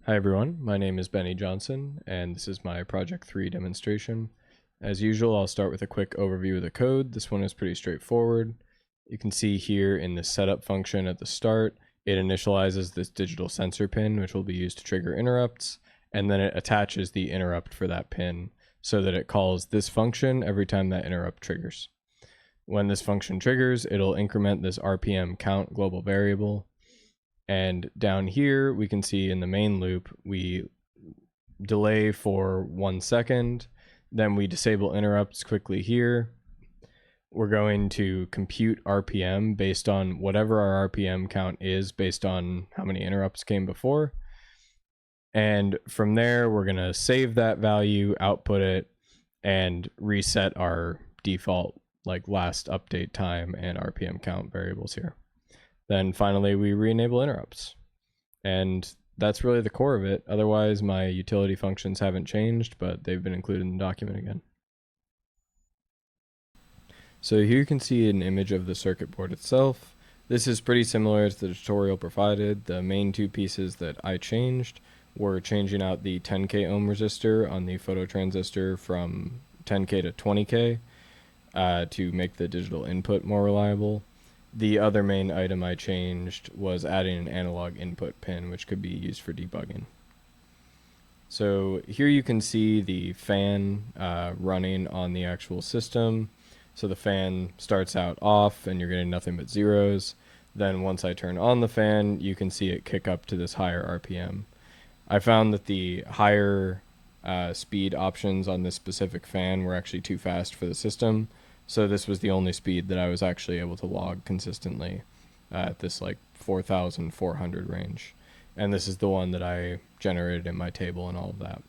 Hi everyone, my name is Benny Johnson, and this is my Project 3 demonstration. As usual, I'll start with a quick overview of the code. This one is pretty straightforward. You can see here in the setup function at the start, it initializes this digital sensor pin, which will be used to trigger interrupts, and then it attaches the interrupt for that pin so that it calls this function every time that interrupt triggers. When this function triggers, it'll increment this RPM count global variable. And down here, we can see in the main loop, we delay for 1 second, then we disable interrupts quickly here. We're going to compute RPM based on whatever our RPM count is based on how many interrupts came before. And from there, we're going to save that value, output it, and reset our default last update time and RPM count variables here. Then finally, we re-enable interrupts. And that's really the core of it. Otherwise, my utility functions haven't changed, but they've been included in the document again. So here you can see an image of the circuit board itself. This is pretty similar to the tutorial provided. The main two pieces that I changed were changing out the 10K ohm resistor on the phototransistor from 10K to 20K to make the digital input more reliable. The other main item I changed was adding an analog input pin, which could be used for debugging. So here you can see the fan running on the actual system. So the fan starts out off and you're getting nothing but zeros. Then once I turn on the fan, you can see it kick up to this higher RPM. I found that the higher speed options on this specific fan were actually too fast for the system. So this was the only speed that I was actually able to log consistently at this 4,400 range. And this is the one that I generated in my table and all of that.